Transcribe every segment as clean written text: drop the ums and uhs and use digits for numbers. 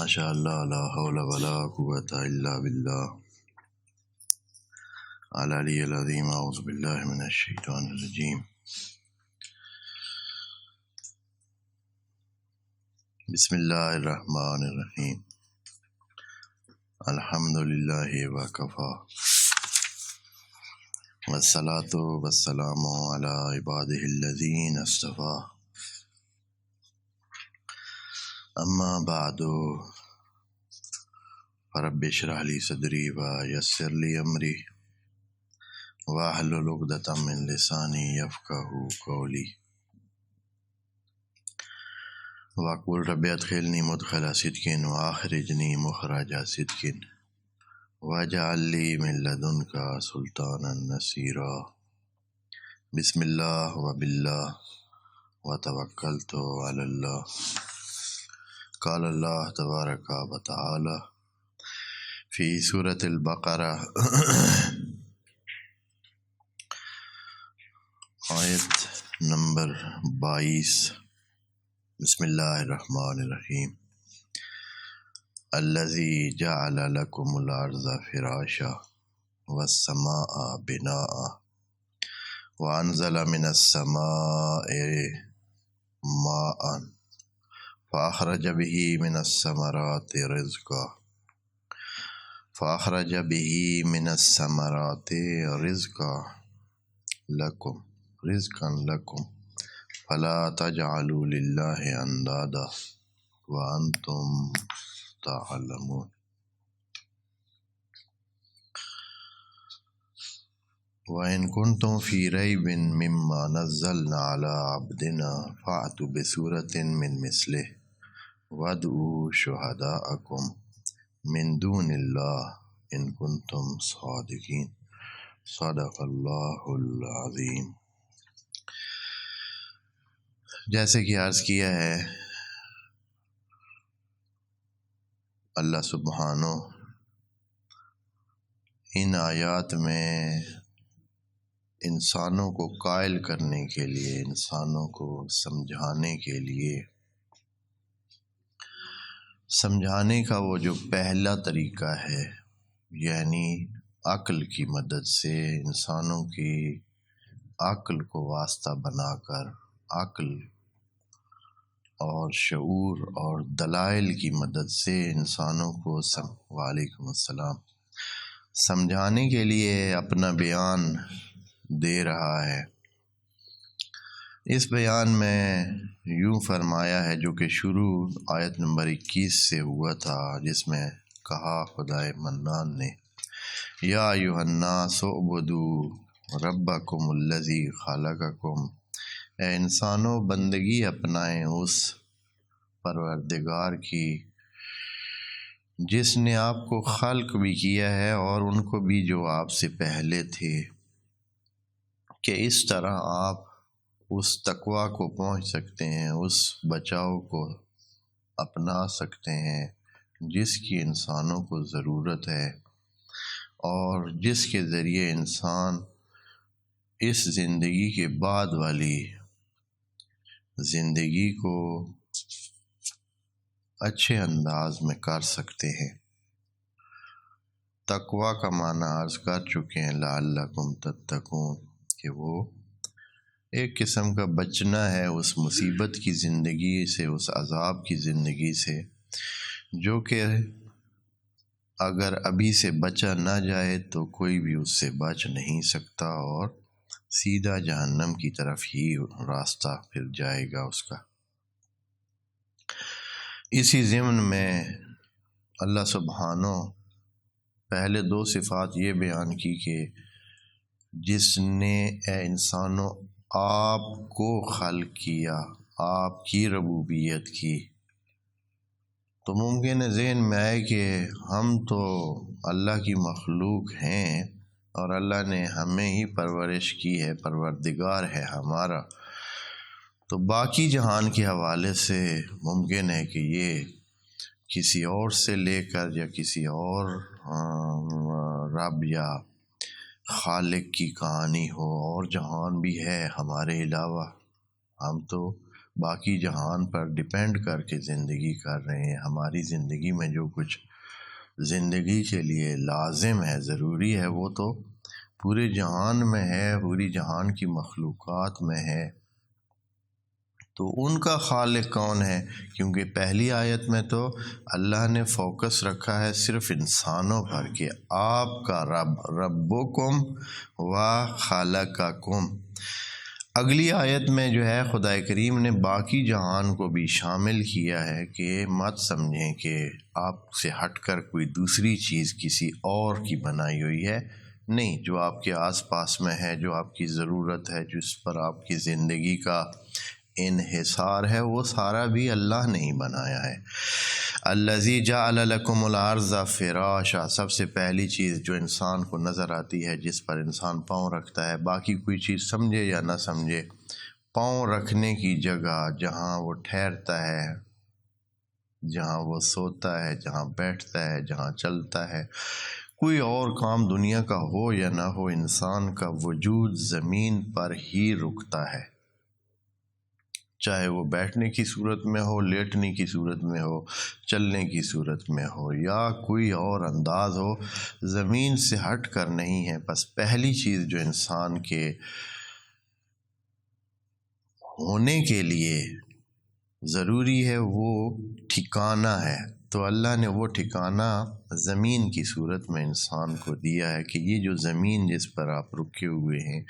ماشاء اللہ لا حول ولا قوۃ الا باللہ العلی العظیم اعوذ باللہ من الشیطان الرجیم بسم اللہ الرحمن الرحیم الحمد للہ وکفی والصلاۃ والسلام علی عبادہ الذین اصطفی اما بعد فرب اشرح لی صدری ویسر لی امری واحلل عقدۃ من لسانی یفقہوا قولی وقل رب ادخلنی مدخل صدق واخرجنی مخرج صدق واجعل لی من لدنک سلطانا نصیرا بسم اللہ وباللہ وتوکلت علی اللہ قال اللہ تبارک و تعالی فی سورۃ البقرہ آیت نمبر 22 بسم اللہ الرحمن الرحیم الذی جعل لکم الارض فراشا والسماء بناء وانزل من السماء ماء فأخرج به من الثمرات رزقا رزقا لکم فلا تجعلوا للہ اندادا وانتم تعلمون وَإِن كُنتُمْ فِي رَيْبٍ مِّمَّا نَزَّلْنَا عَلَىٰ عَبْدِنَا فَأْتُوا بِسُورَةٍ مِّن مِّثْلِهِ وَادْعُوا شُهَدَاءَكُم مِّن دُونِ اللَّهِ إِن كُنتُمْ صَادِقِينَ صدق اللہ العظیم۔ جیسے کہ عرض کیا ہے، اللہ سبحانہ ان آیات میں انسانوں کو قائل کرنے کے لیے، انسانوں کو سمجھانے کا وہ جو پہلا طریقہ ہے، یعنی عقل کی مدد سے، انسانوں کی عقل کو واسطہ بنا کر، عقل اور شعور اور دلائل کی مدد سے انسانوں کو وعلیکم السلام سمجھانے کے لیے اپنا بیان دے رہا ہے۔ اس بیان میں یوں فرمایا ہے، جو کہ شروع آیت نمبر 21 سے ہوا تھا، جس میں کہا خدائے منان نے، یا ایھا الناس اعبدوا ربکم الذی خلقکم، اے انسانوں بندگی اپنائیں اس پروردگار کی جس نے آپ کو خلق بھی کیا ہے اور ان کو بھی جو آپ سے پہلے تھے، کہ اس طرح آپ اس تقوی کو پہنچ سکتے ہیں، اس بچاؤ کو اپنا سکتے ہیں جس کی انسانوں کو ضرورت ہے، اور جس کے ذریعے انسان اس زندگی کے بعد والی زندگی کو اچھے انداز میں کر سکتے ہیں۔ تقوی کا معنی عرض کر چکے ہیں، لعلکم تتقون، کہ وہ ایک قسم کا بچنا ہے اس مصیبت کی زندگی سے، اس عذاب کی زندگی سے، جو کہ اگر ابھی سے بچا نہ جائے تو کوئی بھی اس سے بچ نہیں سکتا، اور سیدھا جہنم کی طرف ہی راستہ پھر جائے گا اس کا۔ اسی ضمن میں اللہ سبحانہ پہلے دو صفات یہ بیان کی کہ جس نے اے انسانوں آپ کو خلق کیا، آپ کی ربوبیت کی، تو ممکن ہے ذہن میں آئے کہ ہم تو اللہ کی مخلوق ہیں اور اللہ نے ہمیں ہی پرورش کی ہے، پروردگار ہے ہمارا، تو باقی جہان کے حوالے سے ممکن ہے کہ یہ کسی اور سے لے کر یا کسی اور رب یا خالق کی کہانی ہو، اور جہان بھی ہے ہمارے علاوہ، ہم تو باقی جہان پر ڈپینڈ کر کے زندگی کر رہے ہیں۔ ہماری زندگی میں جو کچھ زندگی کے لیے لازم ہے، ضروری ہے، وہ تو پورے جہان میں ہے، پوری جہان کی مخلوقات میں ہے۔ تو ان کا خالق کون ہے؟ کیونکہ پہلی آیت میں تو اللہ نے فوکس رکھا ہے صرف انسانوں پر کہ آپ کا رب ربکم و خالقکم۔ اگلی آیت میں جو ہے خدا کریم نے باقی جہان کو بھی شامل کیا ہے کہ مت سمجھیں کہ آپ سے ہٹ کر کوئی دوسری چیز کسی اور کی بنائی ہوئی ہے، نہیں، جو آپ کے آس پاس میں ہے، جو آپ کی ضرورت ہے، جس پر آپ کی زندگی کا انحصار ہے، وہ سارا بھی اللہ نے ہی بنایا ہے۔ الذی جعل لکم الارض فراشا، سب سے پہلی چیز جو انسان کو نظر آتی ہے، جس پر انسان پاؤں رکھتا ہے، باقی کوئی چیز سمجھے یا نہ سمجھے، پاؤں رکھنے کی جگہ، جہاں وہ ٹھہرتا ہے، جہاں وہ سوتا ہے، جہاں بیٹھتا ہے، جہاں چلتا ہے، کوئی اور کام دنیا کا ہو یا نہ ہو، انسان کا وجود زمین پر ہی رکتا ہے، چاہے وہ بیٹھنے کی صورت میں ہو، لیٹنے کی صورت میں ہو، چلنے کی صورت میں ہو، یا کوئی اور انداز ہو، زمین سے ہٹ کر نہیں ہے۔ بس پہلی چیز جو انسان کے ہونے کے لیے ضروری ہے وہ ٹھکانہ ہے، تو اللہ نے وہ ٹھکانہ زمین کی صورت میں انسان کو دیا ہے کہ یہ جو زمین جس پر آپ رکے ہوئے ہیں،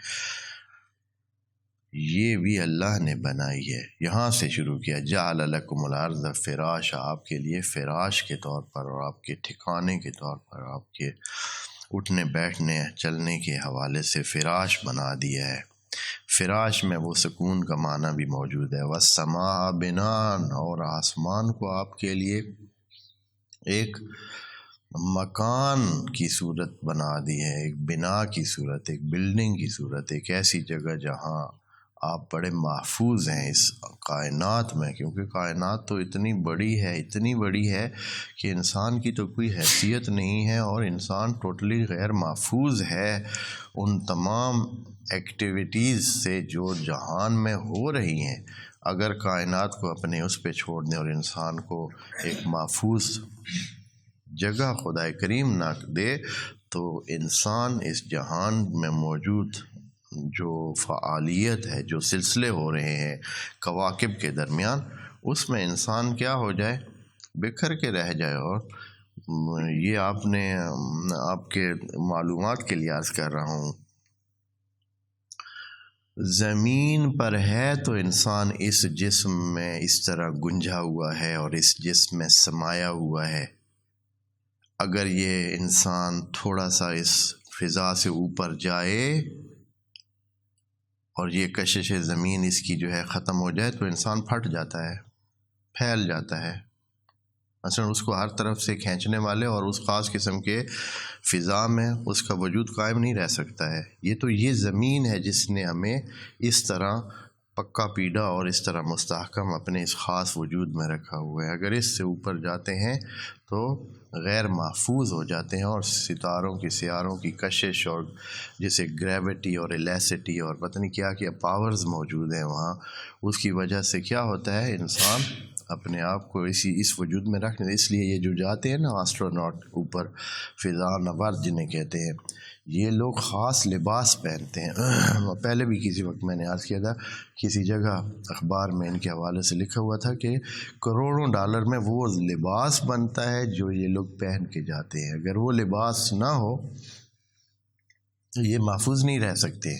یہ بھی اللہ نے بنائی ہے۔ یہاں سے شروع کیا، جعل لکم الارض فراشا، آپ کے لیے فراش کے طور پر اور آپ کے ٹھکانے کے طور پر، آپ کے اٹھنے بیٹھنے چلنے کے حوالے سے فراش بنا دیا ہے۔ فراش میں وہ سکون کا معنی بھی موجود ہے۔ والسماء بناء، اور آسمان کو آپ کے لیے ایک مکان کی صورت بنا دی ہے، ایک بنا کی صورت، ایک بلڈنگ کی صورت، ایک ایسی جگہ جہاں آپ بڑے محفوظ ہیں اس کائنات میں، کیونکہ کائنات تو اتنی بڑی ہے کہ انسان کی تو کوئی حیثیت نہیں ہے، اور انسان ٹوٹلی غیر محفوظ ہے ان تمام ایکٹیویٹیز سے جو جہان میں ہو رہی ہیں۔ اگر کائنات کو اپنے اس پہ چھوڑ دیں اور انسان کو ایک محفوظ جگہ خدا کریم نہ دے، تو انسان اس جہان میں موجود جو فعالیت ہے، جو سلسلے ہو رہے ہیں کواکب کے درمیان، اس میں انسان کیا ہو جائے، بکھر کے رہ جائے۔ اور یہ آپ کے معلومات کے لیے عرض کر رہا ہوں، زمین پر ہے تو انسان اس جسم میں اس طرح گنجا ہوا ہے اور اس جسم میں سمایا ہوا ہے۔ اگر یہ انسان تھوڑا سا اس فضا سے اوپر جائے اور یہ کشش زمین اس کی جو ہے ختم ہو جائے، تو انسان پھٹ جاتا ہے، پھیل جاتا ہے۔ مثلا اس کو ہر طرف سے کھینچنے والے اور اس خاص قسم کے فضا میں اس کا وجود قائم نہیں رہ سکتا ہے۔ یہ زمین ہے جس نے ہمیں اس طرح پکا پیڈا اور اس طرح مستحکم اپنے اس خاص وجود میں رکھا ہوا ہے۔ اگر اس سے اوپر جاتے ہیں تو غیر محفوظ ہو جاتے ہیں، اور سیاروں کی کشش، اور جیسے گریوٹی اور ایلیسٹی اور پتہ نہیں کیا کیا پاورز موجود ہیں وہاں، اس کی وجہ سے کیا ہوتا ہے، انسان اپنے آپ کو اس وجود میں رکھنے، اس لیے یہ جو جاتے ہیں نا آسٹروناٹ اوپر فضا نورد جنہیں کہتے ہیں، یہ لوگ خاص لباس پہنتے ہیں۔ پہلے بھی کسی وقت میں نے عرض کیا تھا، کسی جگہ اخبار میں ان کے حوالے سے لکھا ہوا تھا کہ کروڑوں ڈالر میں وہ لباس بنتا ہے جو یہ لوگ پہن کے جاتے ہیں۔ اگر وہ لباس نہ ہو تو یہ محفوظ نہیں رہ سکتے۔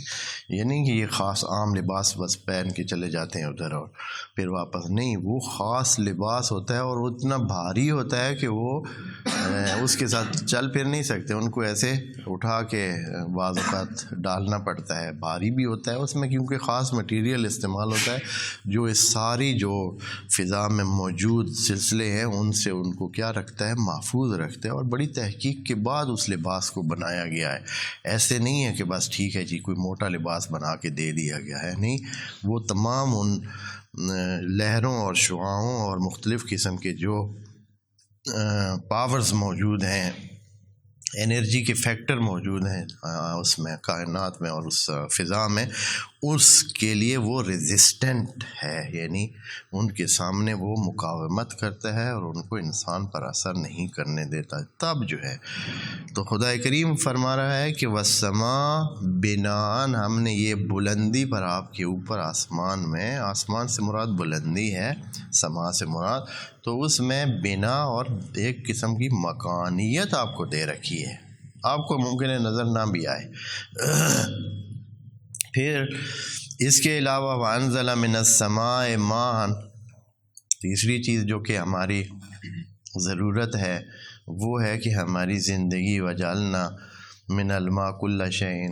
یہ نہیں کہ یہ خاص عام لباس بس پہن کے چلے جاتے ہیں ادھر اور پھر واپس، نہیں، وہ خاص لباس ہوتا ہے اور اتنا بھاری ہوتا ہے کہ وہ اس کے ساتھ چل پھر نہیں سکتے، ان کو ایسے اٹھا کے بعض اوقات ڈالنا پڑتا ہے، بھاری بھی ہوتا ہے اس میں، کیونکہ خاص مٹیریل استعمال ہوتا ہے جو اس ساری جو فضا میں موجود سلسلے ہیں ان سے ان کو کیا رکھتا ہے، محفوظ رکھتا ہے، اور بڑی تحقیق کے بعد اس لباس کو بنایا گیا ہے۔ ایسے نہیں ہے کہ بس ٹھیک ہے جی کوئی موٹا لباس بنا کے دے دیا گیا ہے، نہیں، وہ تمام ان لہروں اور شعاعوں اور مختلف قسم کے جو پاورز موجود ہیں، انرجی کے فیکٹر موجود ہیں اس میں، کائنات میں اور اس فضا میں، اس کے لیے وہ ریزسٹنٹ ہے، یعنی ان کے سامنے وہ مقاومت کرتا ہے اور ان کو انسان پر اثر نہیں کرنے دیتا، تب جو ہے تو خدا کریم فرما رہا ہے کہ وَالسَّمَاءَ بِنَاءً، ہم نے یہ بلندی پر آپ کے اوپر آسمان میں، آسمان سے مراد بلندی ہے، سما سے مراد، تو اس میں بنا اور ایک قسم کی مکانیت آپ کو دے رکھی ہے، آپ کو ممکن ہے نظر نہ بھی آئے۔ پھر اس کے علاوہ وَأَنزَلَ مِنَ السَّمَاءِ مَاءً، تیسری چیز جو کہ ہماری ضرورت ہے وہ ہے کہ ہماری زندگی وَجَعَلْنَا مِنَ الْمَاءِ كُلَّ شَيْءٍ،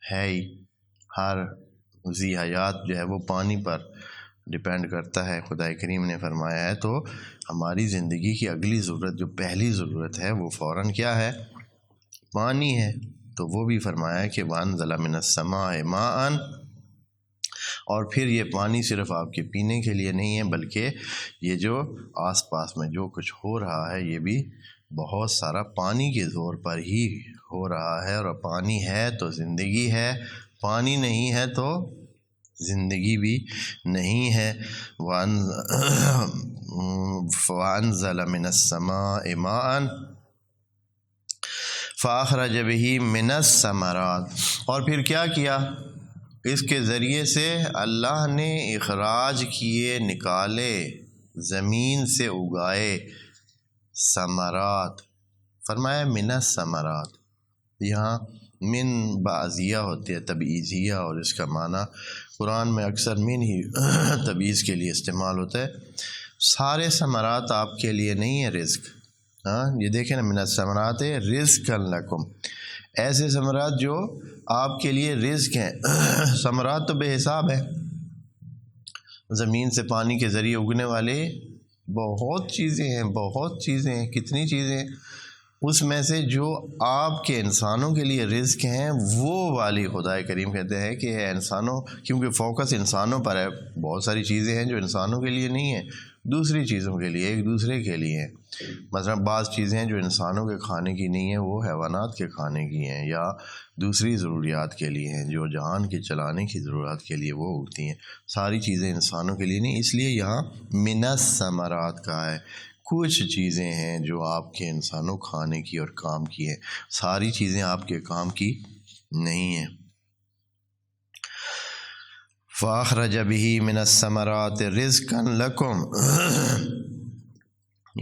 ہے ہر ذی حیات جو ہے وہ پانی پر ڈیپینڈ کرتا ہے، خدا کریم نے فرمایا ہے۔ تو ہماری زندگی کی اگلی ضرورت جو پہلی ضرورت ہے وہ فوراً کیا ہے؟ پانی ہے، تو وہ بھی فرمایا ہے کہ وَأَنزَلَ مِنَ السَّمَاءِ مَاءً، اور پھر یہ پانی صرف آپ کے پینے کے لیے نہیں ہے، بلکہ یہ جو آس پاس میں جو کچھ ہو رہا ہے یہ بھی بہت سارا پانی کے زور پر ہی ہو رہا ہے، اور پانی ہے تو زندگی ہے، پانی نہیں ہے تو زندگی بھی نہیں ہے۔ وَأَنزَلَ مِنَ السَّمَاءِ مَاءً فَأَخْرَجَ بِهِ مِنَ الثَّمَرَاتِ، اور پھر کیا کیا؟ اس کے ذریعے سے اللہ نے اخراج کیے، نکالے، زمین سے اگائے ثمرات، فرمایا من الثمرات، یہاں من بعضیہ ہوتی ہے تبعیضیہ، اور اس کا معنی قرآن میں اکثر من ہی تبعیض کے لیے استعمال ہوتا ہے۔ سارے ثمرات آپ کے لیے نہیں ہے رزق، ہاں یہ دیکھیں نا، من الثمرات رزقا لکم، ایسے ثمرات جو آپ کے لیے رزق ہیں۔ ثمرات تو بے حساب ہے، زمین سے پانی کے ذریعے اگنے والے بہت چیزیں ہیں، بہت چیزیں ہیں، کتنی چیزیں ہیں، اس میں سے جو آپ کے انسانوں کے لیے رزق ہیں وہ والی خدا کریم کہتے ہیں کہ اے انسانوں، کیونکہ فوکس انسانوں پر ہے، بہت ساری چیزیں ہیں جو انسانوں کے لیے نہیں ہیں، دوسری چیزوں کے لیے، ایک دوسرے کے لیے ہیں۔ مثلا بعض چیزیں جو انسانوں کے کھانے کی نہیں ہیں وہ حیوانات کے کھانے کی ہیں، یا دوسری ضروریات کے لیے ہیں، جو جہان کے چلانے کی ضرورت کے لیے وہ اگتی ہیں، ساری چیزیں انسانوں کے لیے نہیں، اس لیے یہاں من الثمرات کہا ہے۔ کچھ چیزیں ہیں جو آپ کے انسانوں کھانے کی اور کام کی ہیں، ساری چیزیں آپ کے کام کی نہیں ہیں۔ فَأَخْرَجَ بِهِ مِنَ الثَّمَرَاتِ رِزْقًا لَكُمْ،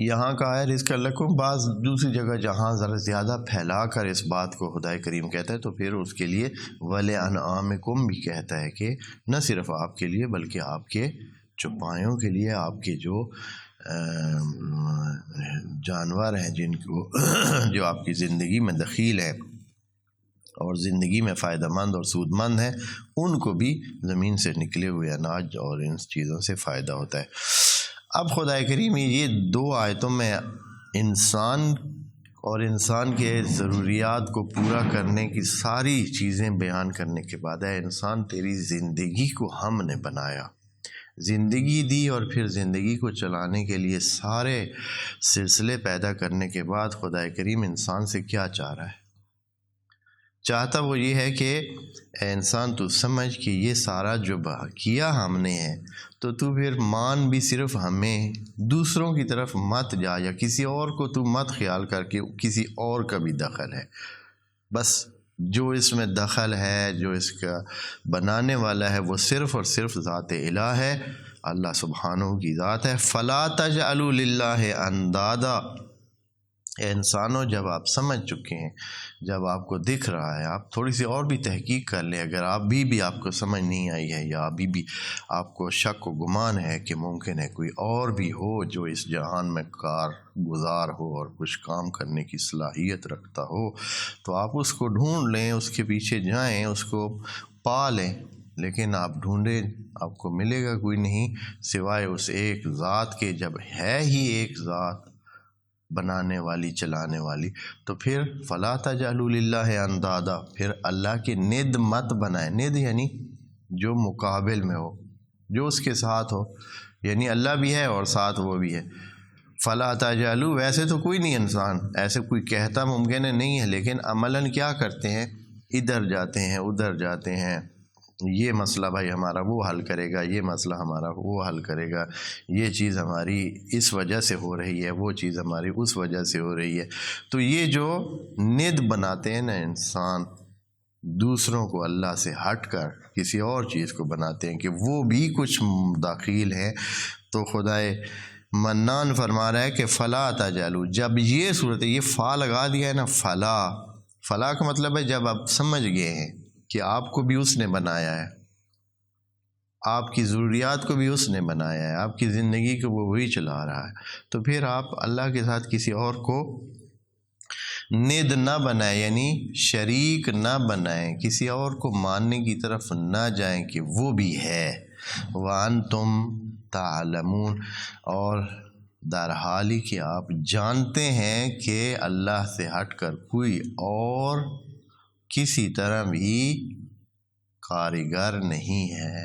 یہاں کہا ہے رزق لکم، بعض دوسری جگہ جہاں ذرا زیادہ پھیلا کر اس بات کو خدا کریم کہتا ہے تو پھر اس کے لیے وَلِأَنْعَامِكُمْ بھی کہتا ہے کہ نہ صرف آپ کے لیے بلکہ آپ کے چوپایوں کے لیے، آپ کے جو جانور ہیں جن کو جو آپ کی زندگی میں دخیل ہیں اور زندگی میں فائدہ مند اور سود مند ہیں، ان کو بھی زمین سے نکلے ہوئے اناج اور ان چیزوں سے فائدہ ہوتا ہے۔ اب خدا کریم یہ دو آیتوں میں انسان اور انسان کے ضروریات کو پورا کرنے کی ساری چیزیں بیان کرنے کے بعد ہے انسان تیری زندگی کو ہم نے بنایا، زندگی دی، اور پھر زندگی کو چلانے کے لیے سارے سلسلے پیدا کرنے کے بعد خدا کریم انسان سے کیا چاہ رہا ہے؟ چاہتا وہ یہ ہے کہ اے انسان تو سمجھ کہ یہ سارا جو کیا ہم نے ہے تو پھر مان بھی صرف ہمیں، دوسروں کی طرف مت جا، یا کسی اور کو تو مت خیال کر کے کسی اور کا بھی دخل ہے، بس جو اس میں دخل ہے، جو اس کا بنانے والا ہے وہ صرف اور صرف ذات الہ ہے، اللہ سبحانہ کی ذات ہے۔ فَلَا تَجْعَلُوا لِلَّهِ أَنْدَادًا، اے انسانوں جب آپ سمجھ چکے ہیں، جب آپ کو دکھ رہا ہے، آپ تھوڑی سی اور بھی تحقیق کر لیں، اگر بھی آپ کو سمجھ نہیں آئی ہے، یا ابھی بھی آپ کو شک و گمان ہے کہ ممکن ہے کوئی اور بھی ہو جو اس جہان میں کار گزار ہو اور کچھ کام کرنے کی صلاحیت رکھتا ہو، تو آپ اس کو ڈھونڈ لیں، اس کے پیچھے جائیں، اس کو پا لیں، لیکن آپ ڈھونڈیں آپ کو ملے گا کوئی نہیں سوائے اس ایک ذات کے۔ جب ہے ہی ایک ذات بنانے والی، چلانے والی، تو پھر فَلَا تَجْعَلُوا لِلَّهِ أَنْدَادًا، پھر اللہ کے ند مت بنائیں، ند یعنی جو مقابل میں ہو، جو اس کے ساتھ ہو، یعنی اللہ بھی ہے اور ساتھ وہ بھی ہے۔ فَلَا تَجْعَلُوا، ویسے تو کوئی نہیں انسان ایسے کوئی کہتا ممکن ہے نہیں ہے، لیکن عملاً کیا کرتے ہیں، ادھر جاتے ہیں ادھر جاتے ہیں، یہ مسئلہ بھائی ہمارا وہ حل کرے گا، یہ مسئلہ ہمارا وہ حل کرے گا، یہ چیز ہماری اس وجہ سے ہو رہی ہے، وہ چیز ہماری اس وجہ سے ہو رہی ہے۔ تو یہ جو ند بناتے ہیں نا انسان، دوسروں کو اللہ سے ہٹ کر کسی اور چیز کو بناتے ہیں کہ وہ بھی کچھ داخل ہیں، تو خدائے منان فرما رہا ہے کہ فلا تجعلوا، جب یہ صورت یہ فا لگا دیا ہے نا، فلا کا مطلب ہے جب آپ سمجھ گئے ہیں کہ آپ کو بھی اس نے بنایا ہے، آپ کی ضروریات کو بھی اس نے بنایا ہے، آپ کی زندگی کو وہ وہی چلا رہا ہے، تو پھر آپ اللہ کے ساتھ کسی اور کو ند نہ بنائیں، یعنی شریک نہ بنائیں، کسی اور کو ماننے کی طرف نہ جائیں کہ وہ بھی ہے۔ وَأَنْتُمْ تَعْلَمُونَ، اور در حالی کہ آپ جانتے ہیں کہ اللہ سے ہٹ کر کوئی اور کسی طرح بھی کارگر نہیں ہے،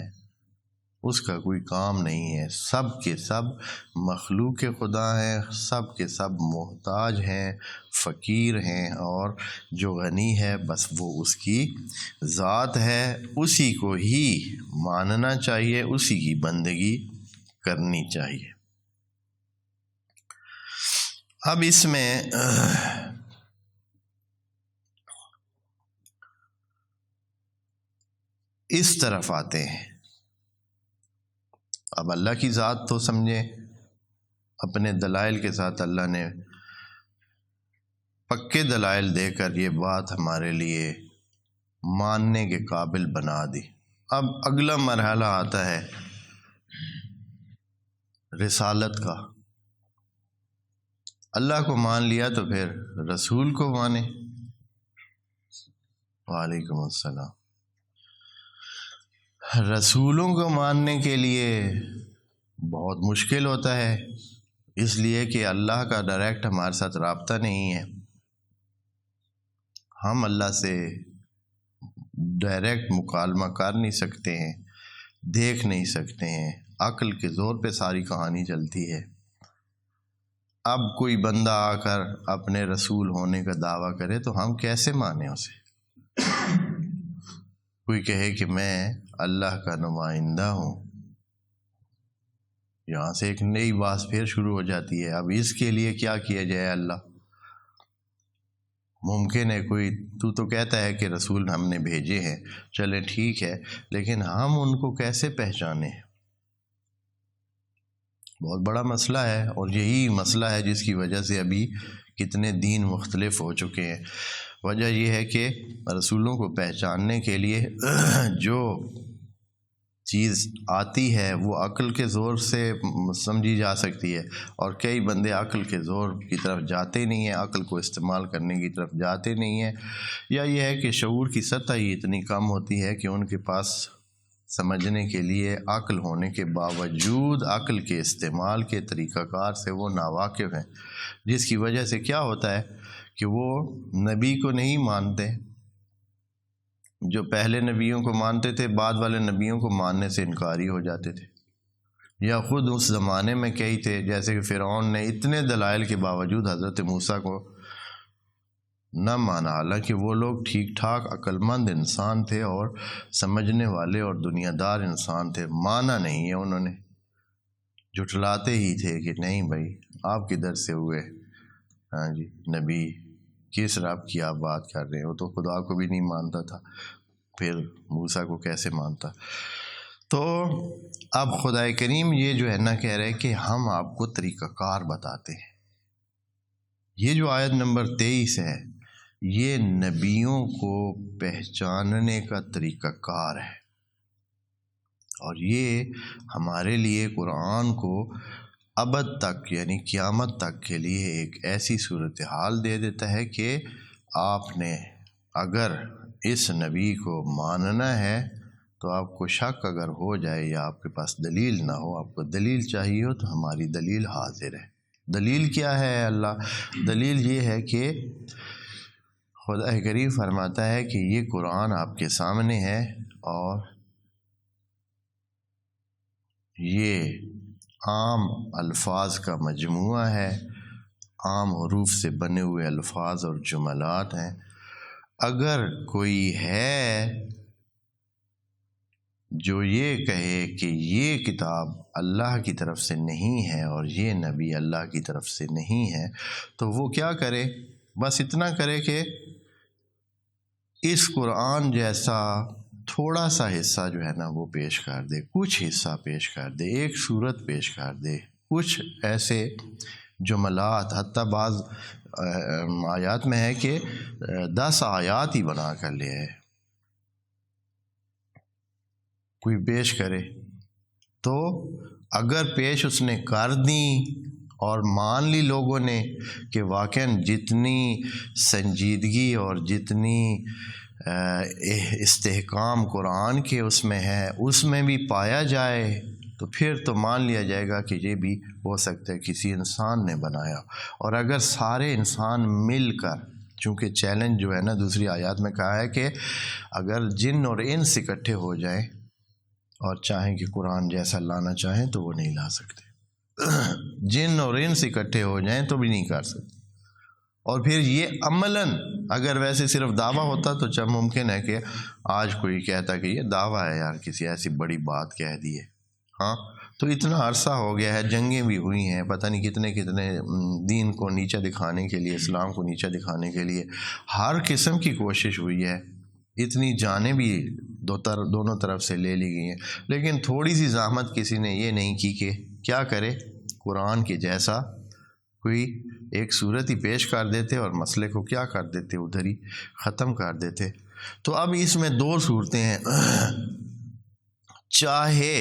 اس کا کوئی کام نہیں ہے، سب کے سب مخلوق خدا ہیں، سب کے سب محتاج ہیں، فقیر ہیں، اور جو غنی ہے بس وہ اس کی ذات ہے، اسی کو ہی ماننا چاہیے، اسی کی بندگی کرنی چاہیے۔ اب اس میں اس طرف آتے ہیں، اب اللہ کی ذات تو سمجھیں، اپنے دلائل کے ساتھ اللہ نے پکے دلائل دے کر یہ بات ہمارے لیے ماننے کے قابل بنا دی۔ اب اگلا مرحلہ آتا ہے رسالت کا، اللہ کو مان لیا تو پھر رسول کو مانے۔ وعلیکم السلام۔ رسولوں کو ماننے کے لیے بہت مشکل ہوتا ہے، اس لیے کہ اللہ کا ڈائریکٹ ہمارے ساتھ رابطہ نہیں ہے، ہم اللہ سے ڈائریکٹ مکالمہ کر نہیں سکتے ہیں، دیکھ نہیں سکتے ہیں، عقل کے زور پہ ساری کہانی چلتی ہے۔ اب کوئی بندہ آ کر اپنے رسول ہونے کا دعویٰ کرے تو ہم کیسے مانیں اسے؟ کوئی کہے کہ میں اللہ کا نمائندہ ہوں، یہاں سے ایک نئی بات پھر شروع ہو جاتی ہے، اب اس کے لیے کیا کیا جائے؟ اللہ ممکن ہے کوئی تو کہتا ہے کہ رسول ہم نے بھیجے ہیں، چلیں ٹھیک ہے، لیکن ہم ان کو کیسے پہچانیں؟ بہت بڑا مسئلہ ہے، اور یہی مسئلہ ہے جس کی وجہ سے ابھی کتنے دین مختلف ہو چکے ہیں۔ وجہ یہ ہے کہ رسولوں کو پہچاننے کے لیے جو چیز آتی ہے وہ عقل کے زور سے سمجھی جا سکتی ہے، اور کئی بندے عقل کے زور کی طرف جاتے نہیں ہیں، عقل کو استعمال کرنے کی طرف جاتے نہیں ہیں، یا یہ ہے کہ شعور کی سطح ہی اتنی کم ہوتی ہے کہ ان کے پاس سمجھنے کے لیے عقل ہونے کے باوجود عقل کے استعمال کے طریقہ کار سے وہ ناواقف ہیں، جس کی وجہ سے کیا ہوتا ہے کہ وہ نبی کو نہیں مانتے، جو پہلے نبیوں کو مانتے تھے بعد والے نبیوں کو ماننے سے انکاری ہو جاتے تھے، یا خود اس زمانے میں کئی تھے، جیسے کہ فرعون نے اتنے دلائل کے باوجود حضرت موسیٰ کو نہ مانا، حالانکہ وہ لوگ ٹھیک ٹھاک عقل مند انسان تھے اور سمجھنے والے اور دنیا دار انسان تھے، مانا نہیں ہے انہوں نے، جھٹلاتے ہی تھے کہ نہیں بھائی آپ کدھر سے ہوئے، ہاں جی نبی کس رب کی آپ بات کر رہے ہیں، وہ تو خدا کو بھی نہیں مانتا تھا، پھر موسیٰ کو کیسے مانتا؟ تو اب خدا کریم یہ جو ہے نا کہہ رہے کہ ہم آپ کو طریقہ کار بتاتے ہیں۔ یہ جو آیت نمبر 23 ہے یہ نبیوں کو پہچاننے کا طریقہ کار ہے، اور یہ ہمارے لیے قرآن کو ابد تک یعنی قیامت تک کے لیے ایک ایسی صورتحال دے دیتا ہے کہ آپ نے اگر اس نبی کو ماننا ہے تو آپ کو شک اگر ہو جائے یا آپ کے پاس دلیل نہ ہو، آپ کو دلیل چاہیے ہو تو ہماری دلیل حاضر ہے۔ دلیل کیا ہے اللہ؟ دلیل یہ ہے کہ خدا کریم فرماتا ہے کہ یہ قرآن آپ کے سامنے ہے، اور یہ عام الفاظ کا مجموعہ ہے، عام حروف سے بنے ہوئے الفاظ اور جملات ہیں، اگر کوئی ہے جو یہ کہے کہ یہ کتاب اللہ کی طرف سے نہیں ہے اور یہ نبی اللہ کی طرف سے نہیں ہے، تو وہ کیا کرے؟ بس اتنا کرے کہ اس قرآن جیسا تھوڑا سا حصہ جو ہے نا وہ پیش کر دے، کچھ حصہ پیش کر دے، ایک صورت پیش کر دے، کچھ ایسے جملات، حتیٰ بعض آیات میں ہے کہ 10 آیات ہی بنا کر لے آئے، کوئی پیش کرے تو اگر پیش اس نے کر دیں اور مان لی لوگوں نے کہ واقعاً جتنی سنجیدگی اور جتنی استحکام قرآن کے اس میں ہے اس میں بھی پایا جائے تو پھر تو مان لیا جائے گا کہ یہ بھی ہو سکتا ہے کسی انسان نے بنایا۔ اور اگر سارے انسان مل کر، چونکہ چیلنج جو ہے نا دوسری آیات میں کہا ہے کہ اگر جن اور انس اکٹھے ہو جائیں اور چاہیں کہ قرآن جیسا لانا چاہیں تو وہ نہیں لا سکتے، جن اور انس اکٹھے ہو جائیں تو بھی نہیں کر سکتے۔ اور پھر یہ عملاً اگر ویسے صرف دعویٰ ہوتا تو چاہے ممکن ہے کہ آج کوئی کہتا کہ یہ دعویٰ ہے یار، کسی ایسی بڑی بات کہہ دی ہے، ہاں تو اتنا عرصہ ہو گیا ہے، جنگیں بھی ہوئی ہیں، پتہ نہیں کتنے کتنے دین کو نیچا دکھانے کے لیے، اسلام کو نیچا دکھانے کے لیے ہر قسم کی کوشش ہوئی ہے، اتنی جانیں بھی دونوں طرف سے لے لی گئی ہیں، لیکن تھوڑی سی زحمت کسی نے یہ نہیں کی کہ کیا کرے، قرآن کے جیسا کوئی ایک صورت ہی پیش کر دیتے اور مسئلے کو کیا کر دیتے، ادھر ہی ختم کر دیتے۔ تو اب اس میں 2 صورتیں ہیں، چاہے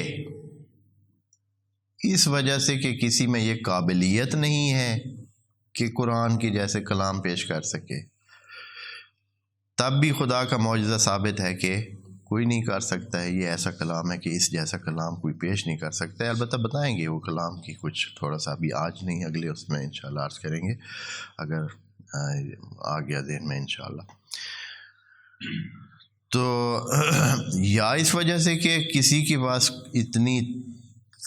اس وجہ سے کہ کسی میں یہ قابلیت نہیں ہے کہ قرآن کے جیسے کلام پیش کر سکے، تب بھی خدا کا معجزہ ثابت ہے کہ کوئی نہیں کر سکتا ہے، یہ ایسا کلام ہے کہ اس جیسا کلام کوئی پیش نہیں کر سکتا ہے۔ البتہ بتائیں گے وہ کلام کی کچھ تھوڑا سا، ابھی آج نہیں اگلے اس میں انشاءاللہ عرض کریں گے اگر آ گیا ذہن میں انشاءاللہ۔ تو یا اس وجہ سے کہ کسی کے پاس اتنی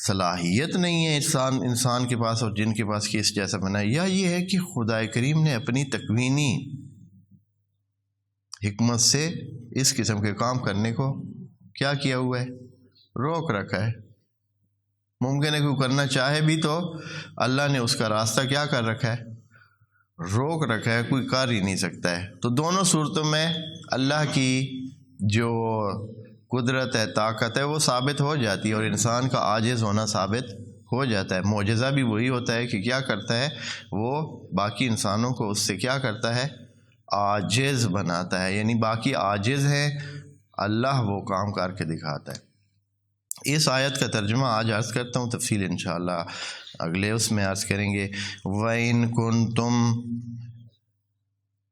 صلاحیت نہیں ہے انسان کے پاس اور جن کے پاس کہ اس جیسا بنا، یا یہ ہے کہ خدا کریم نے اپنی تکوینی حکمت سے اس قسم کے کام کرنے کو کیا کیا ہوا ہے، روک رکھا ہے۔ ممکن ہے کہ وہ کرنا چاہے بھی تو اللہ نے اس کا راستہ کیا کر رکھا ہے، روک رکھا ہے، کوئی کر ہی نہیں سکتا ہے۔ تو دونوں صورتوں میں اللہ کی جو قدرت ہے، طاقت ہے، وہ ثابت ہو جاتی ہے اور انسان کا عاجز ہونا ثابت ہو جاتا ہے۔ معجزہ بھی وہی ہوتا ہے کہ کیا کرتا ہے، وہ باقی انسانوں کو اس سے کیا کرتا ہے، عاجز بناتا ہے، یعنی باقی عاجز ہیں، اللہ وہ کام کر کے دکھاتا ہے۔ اس آیت کا ترجمہ آج عرض کرتا ہوں، تفصیل انشاءاللہ اگلے اس میں عرض کریں گے۔ وَإِن كُنتُم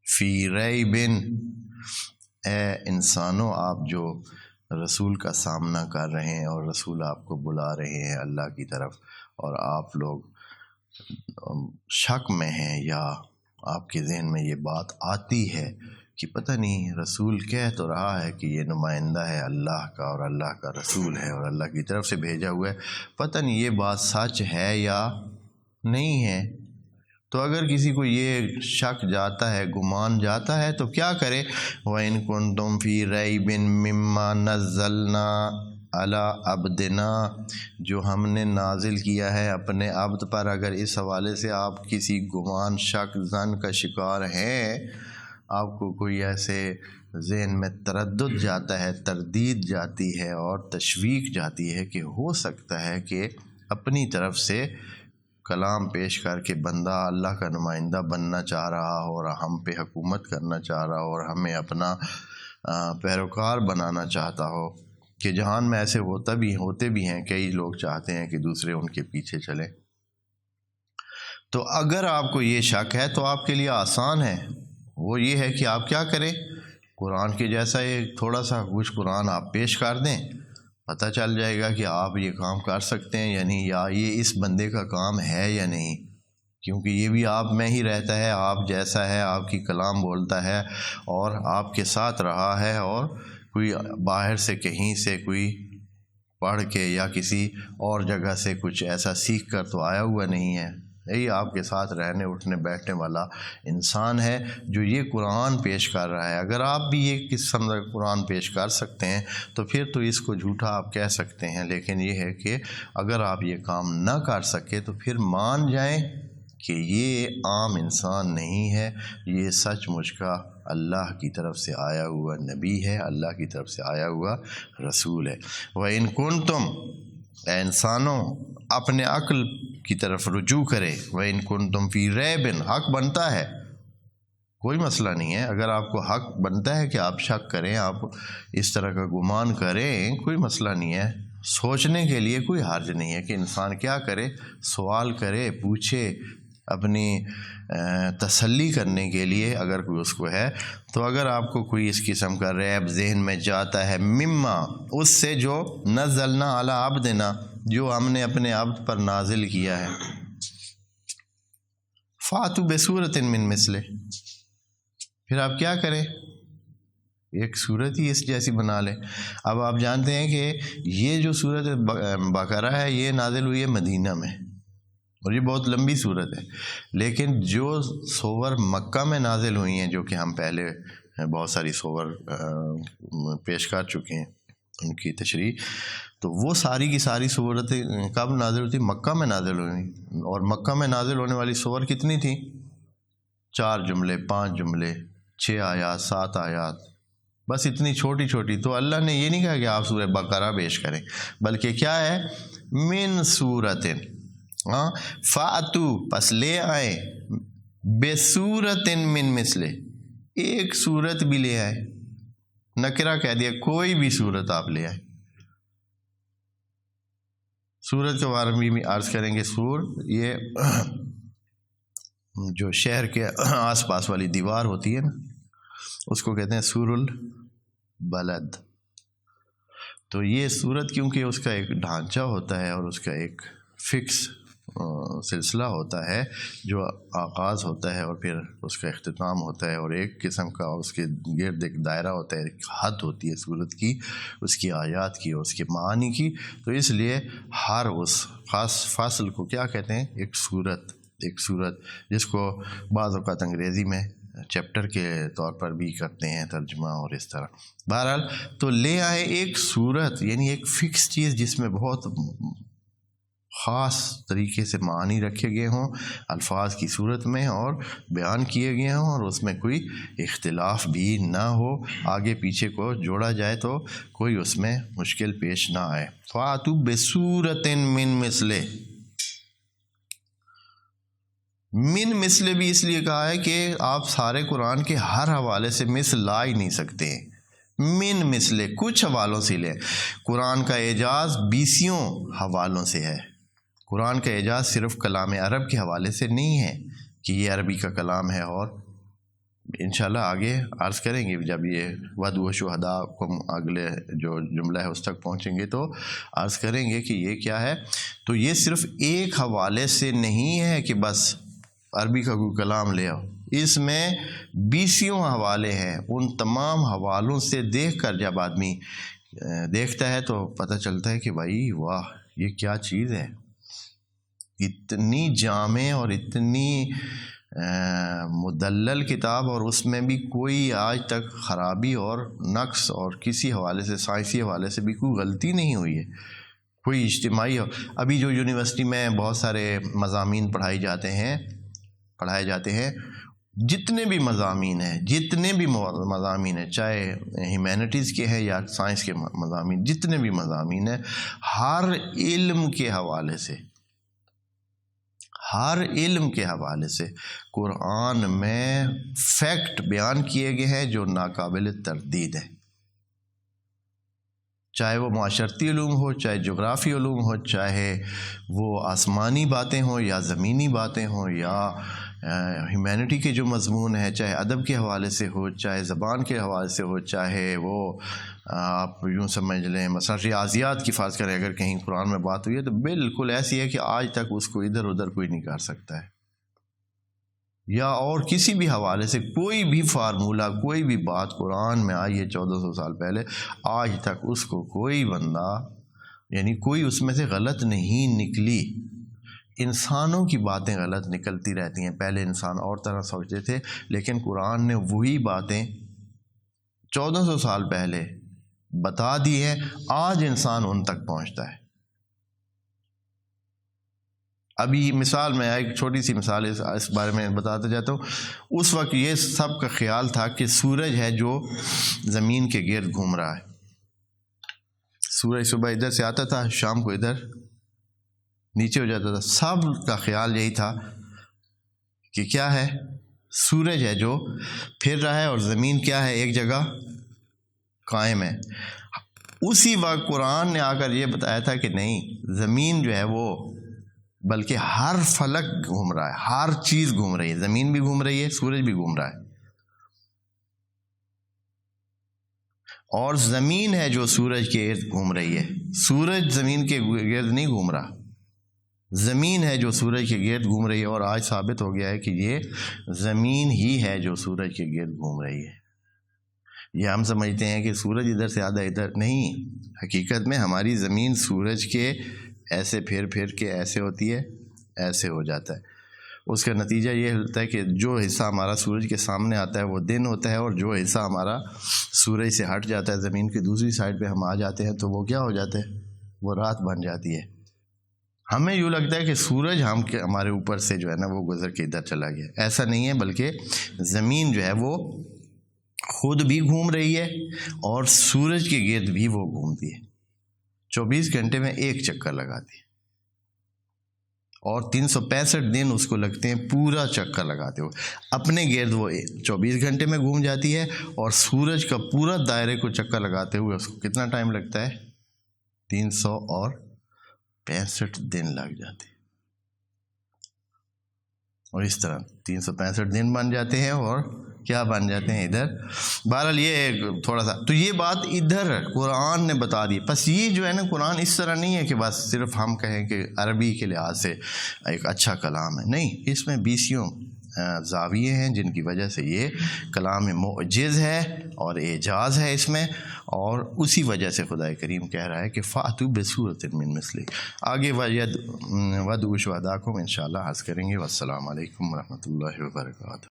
فِي رَيْبٍ، اے انسانوں آپ جو رسول کا سامنا کر رہے ہیں اور رسول آپ کو بلا رہے ہیں اللہ کی طرف، اور آپ لوگ شک میں ہیں یا آپ کے ذہن میں یہ بات آتی ہے کہ پتہ نہیں رسول کہہ تو رہا ہے کہ یہ نمائندہ ہے اللہ کا اور اللہ کا رسول ہے اور اللہ کی طرف سے بھیجا ہوا ہے، پتہ نہیں یہ بات سچ ہے یا نہیں ہے، تو اگر کسی کو یہ شک جاتا ہے، گمان جاتا ہے، تو کیا کرے، وَإِن كُنتُم فِي رَيْبٍ مِّمَّا نَزَّلْنَا عَلَىٰ عَبْدِنَا، جو ہم نے نازل کیا ہے اپنے عبد پر، اگر اس حوالے سے آپ کسی گمان، شک، ظن کا شکار ہیں، آپ کو کوئی ایسے ذہن میں تردد جاتا ہے، تردید جاتی ہے اور تشویق جاتی ہے کہ ہو سکتا ہے کہ اپنی طرف سے کلام پیش کر کے بندہ اللہ کا نمائندہ بننا چاہ رہا ہو اور ہم پہ حکومت کرنا چاہ رہا ہو اور ہمیں اپنا پیروکار بنانا چاہتا ہو، کہ جہان میں ایسے ہوتے بھی ہیں، کئی لوگ چاہتے ہیں کہ دوسرے ان کے پیچھے چلیں، تو اگر آپ کو یہ شک ہے تو آپ کے لیے آسان ہے، وہ یہ ہے کہ آپ کیا کریں، قرآن کے جیسا ایک تھوڑا سا کچھ قرآن آپ پیش کر دیں، پتہ چل جائے گا کہ آپ یہ کام کر سکتے ہیں یا نہیں، یا یہ اس بندے کا کام ہے یا نہیں، کیونکہ یہ بھی آپ میں ہی رہتا ہے، آپ جیسا ہے، آپ کی کلام بولتا ہے اور آپ کے ساتھ رہا ہے، اور کوئی باہر سے کہیں سے کوئی پڑھ کے یا کسی اور جگہ سے کچھ ایسا سیکھ کر تو آیا ہوا نہیں ہے، یہی آپ کے ساتھ رہنے اٹھنے بیٹھنے والا انسان ہے جو یہ قرآن پیش کر رہا ہے۔ اگر آپ بھی یہ قسم کا قرآن پیش کر سکتے ہیں تو پھر تو اس کو جھوٹا آپ کہہ سکتے ہیں، لیکن یہ ہے کہ اگر آپ یہ کام نہ کر سکے تو پھر مان جائیں کہ یہ عام انسان نہیں ہے، یہ سچ مچ کا اللہ کی طرف سے آیا ہوا نبی ہے، اللہ کی طرف سے آیا ہوا رسول ہے۔ وَإِن كُنتُمْ، اے انسانوں اپنے عقل کی طرف رجوع کرے، وَإِن كُنتُمْ فِي رَيْبٍ، حق بنتا ہے، کوئی مسئلہ نہیں ہے، اگر آپ کو حق بنتا ہے کہ آپ شک کریں، آپ اس طرح کا گمان کریں، کوئی مسئلہ نہیں ہے، سوچنے کے لیے کوئی حرج نہیں ہے کہ انسان کیا کرے، سوال کرے، پوچھے، اپنی تسلی کرنے کے لیے اگر کوئی اس کو ہے۔ تو اگر آپ کو کوئی اس قسم کا ریب ذہن میں جاتا ہے، مما، اس سے جو نزلنا علی عبدنا، جو ہم نے اپنے عبد پر نازل کیا ہے، فاتوا بسورۃ من مثلہ، پھر آپ کیا کریں، ایک صورت ہی اس جیسی بنا لیں۔ اب آپ جانتے ہیں کہ یہ جو صورت بقرہ ہے یہ نازل ہوئی ہے مدینہ میں، اور یہ بہت لمبی صورت ہے، لیکن جو سور مکہ میں نازل ہوئی ہیں، جو کہ ہم پہلے بہت ساری سور پیش کر چکے ہیں ان کی تشریح، تو وہ ساری کی ساری صورتیں کب نازل ہوتی؟ مکہ میں نازل ہوئی، اور مکہ میں نازل ہونے والی سور کتنی تھیں؟ 4 جملے، 5 جملے، 6 آیات، 7 آیات، بس اتنی چھوٹی چھوٹی۔ تو اللہ نے یہ نہیں کہا کہ آپ سورہ بقرہ پیش کریں، بلکہ کیا ہے، من سورتن، فاتو، پس لے آئے، بسورت من مثلہ، ایک صورت بھی لے آئے، نکرہ کہہ دیا، کوئی بھی صورت آپ لے آئے۔ صورت کے بارے میں بھی عرض کریں گے، سور یہ جو شہر کے آس پاس والی دیوار ہوتی ہے نا، اس کو کہتے ہیں سور البلد۔ تو یہ صورت کیونکہ اس کا ایک ڈھانچہ ہوتا ہے اور اس کا ایک فکس سلسلہ ہوتا ہے جو آغاز ہوتا ہے اور پھر اس کا اختتام ہوتا ہے، اور ایک قسم کا اس کے گرد ایک دائرہ ہوتا ہے، ایک حد ہوتی ہے صورت کی، اس کی آیات کی اور اس کے معانی کی۔ تو اس لیے ہر اس خاص فصل کو کیا کہتے ہیں، ایک صورت، ایک صورت، جس کو بعض اوقات انگریزی میں چیپٹر کے طور پر بھی کرتے ہیں ترجمہ، اور اس طرح۔ بہرحال تو لے آئے ایک صورت، یعنی ایک فکس چیز جس میں بہت خاص طریقے سے معانی رکھے گئے ہوں، الفاظ کی صورت میں اور بیان کیے گئے ہوں، اور اس میں کوئی اختلاف بھی نہ ہو، آگے پیچھے کو جوڑا جائے تو کوئی اس میں مشکل پیش نہ آئے۔ فَاتُوا بِسُورَةٍ مِّن مِّثْلِهِ، من مثل بھی اس لیے کہا ہے کہ آپ سارے قرآن کے ہر حوالے سے مثل لا ہی نہیں سکتے، من مثل کچھ حوالوں سے لیں۔ قرآن کا اعجاز 20 حوالوں سے ہے، قرآن کا اعجاز صرف کلام عرب کے حوالے سے نہیں ہے کہ یہ عربی کا کلام ہے، اور انشاءاللہ آگے عرض کریں گے جب یہ وَدْعُوا شُهَدَاءَکُمْ اگلے جو جملہ ہے اس تک پہنچیں گے تو عرض کریں گے کہ یہ کیا ہے۔ تو یہ صرف ایک حوالے سے نہیں ہے کہ بس عربی کا کوئی کلام لے آؤ، اس میں 20 حوالے ہیں۔ ان تمام حوالوں سے دیکھ کر جب آدمی دیکھتا ہے تو پتہ چلتا ہے کہ بھائی واہ، یہ کیا چیز ہے، اتنی جامع اور اتنی مدلل کتاب، اور اس میں بھی کوئی آج تک خرابی اور نقص اور کسی حوالے سے، سائنسی حوالے سے بھی کوئی غلطی نہیں ہوئی ہے، کوئی اجتماعی ہو۔ ابھی جو یونیورسٹی میں بہت سارے مضامین پڑھائے جاتے ہیں، جتنے بھی مضامین ہیں، چاہے ہیومینٹیز کے ہیں یا سائنس کے مضامین، جتنے بھی مضامین ہیں، ہر علم کے حوالے سے قرآن میں فیکٹ بیان کیے گئے ہیں جو ناقابل تردید ہیں، چاہے وہ معاشرتی علوم ہو، چاہے جغرافی علوم ہو، چاہے وہ آسمانی باتیں ہوں یا زمینی باتیں ہوں، یا ہیومینٹی کے جو مضمون ہے، چاہے ادب کے حوالے سے ہو، چاہے زبان کے حوالے سے ہو، چاہے وہ آپ یوں سمجھ لیں مثلا ریاضیات کی فرض کریں، اگر کہیں قرآن میں بات ہوئی ہے تو بالکل ایسی ہے کہ آج تک اس کو ادھر ادھر کوئی نہیں کر سکتا ہے، یا اور کسی بھی حوالے سے کوئی بھی فارمولہ، کوئی بھی بات قرآن میں آئی ہے 1400 سال پہلے، آج تک اس کو کوئی بندہ، یعنی کوئی اس میں سے غلط نہیں نکلی۔ انسانوں کی باتیں غلط نکلتی رہتی ہیں. پہلے انسان اور طرح سوچتے تھے، لیکن قرآن نے وہی باتیں 1400 سال پہلے بتا دی ہیں. آج انسان ان تک پہنچتا ہے. ابھی مثال میں ایک چھوٹی سی مثال اس بارے میں بتاتا جاتا ہوں. اس وقت یہ سب کا خیال تھا کہ سورج ہے جو زمین کے گرد گھوم رہا ہے. سورج صبح ادھر سے آتا تھا، شام کو ادھر نیچے ہو جاتا تھا. سب کا خیال یہی تھا کہ کیا ہے، سورج ہے جو پھر رہا ہے اور زمین کیا ہے، ایک جگہ قائم ہے. اسی وقت قرآن نے آ کر یہ بتایا تھا کہ نہیں، زمین جو ہے وہ بلکہ ہر فلک گھوم رہا ہے، ہر چیز گھوم رہی ہے. زمین بھی گھوم رہی ہے، سورج بھی گھوم رہا ہے، اور زمین ہے جو سورج کے ارد گھوم رہی ہے. سورج زمین کے گرد نہیں گھوم رہا، زمین ہے جو سورج کے گرد گھوم رہی ہے. اور آج ثابت ہو گیا ہے کہ یہ زمین ہی ہے جو سورج کے گرد گھوم رہی ہے. یہ ہم سمجھتے ہیں کہ سورج ادھر سے آدھا ادھر، نہیں، حقیقت میں ہماری زمین سورج کے ایسے پھر کے ایسے ہوتی ہے، ایسے ہو جاتا ہے. اس کا نتیجہ یہ ہوتا ہے کہ جو حصہ ہمارا سورج کے سامنے آتا ہے وہ دن ہوتا ہے، اور جو حصہ ہمارا سورج سے ہٹ جاتا ہے، زمین کی دوسری سائڈ پہ ہم آ جاتے ہیں، تو وہ کیا ہو جاتا ہے، وہ رات بن جاتی ہے. ہمیں یوں لگتا ہے کہ سورج ہمارے اوپر سے جو ہے نا وہ گزر کے ادھر چلا گیا. ایسا نہیں ہے، بلکہ زمین جو ہے وہ خود بھی گھوم رہی ہے اور سورج کے گرد بھی وہ گھومتی ہے. 24 گھنٹے میں ایک چکر لگاتی ہے، اور 365 دن اس کو لگتے ہیں پورا چکر لگاتے ہوئے. اپنے گرد وہ 24 گھنٹے میں گھوم جاتی ہے، اور سورج کا پورا دائرے کو چکر لگاتے ہوئے اس کو کتنا ٹائم لگتا ہے، 365 دن لگ جاتے ہیں. اور اس طرح 365 دن بن جاتے ہیں، اور کیا بن جاتے ہیں ادھر. بہرحال یہ تھوڑا سا تو یہ بات ادھر قرآن نے بتا دی. بس یہ جو ہے نا قرآن اس طرح نہیں ہے کہ بس صرف ہم کہیں کہ عربی کے لحاظ سے ایک اچھا کلام ہے. نہیں، اس میں 20 زاویے ہیں جن کی وجہ سے یہ کلام معجز ہے اور اعجاز ہے اس میں. اور اسی وجہ سے خدا کریم کہہ رہا ہے کہ فَأْتُوا بِسُورَةٍ مِّن مِثْلِهِ. آگے وَدْعُوا شُهَدَاءَكُمْ انشاءاللہ عرض کریں گے. والسلام علیکم ورحمۃ اللہ وبرکاتہ.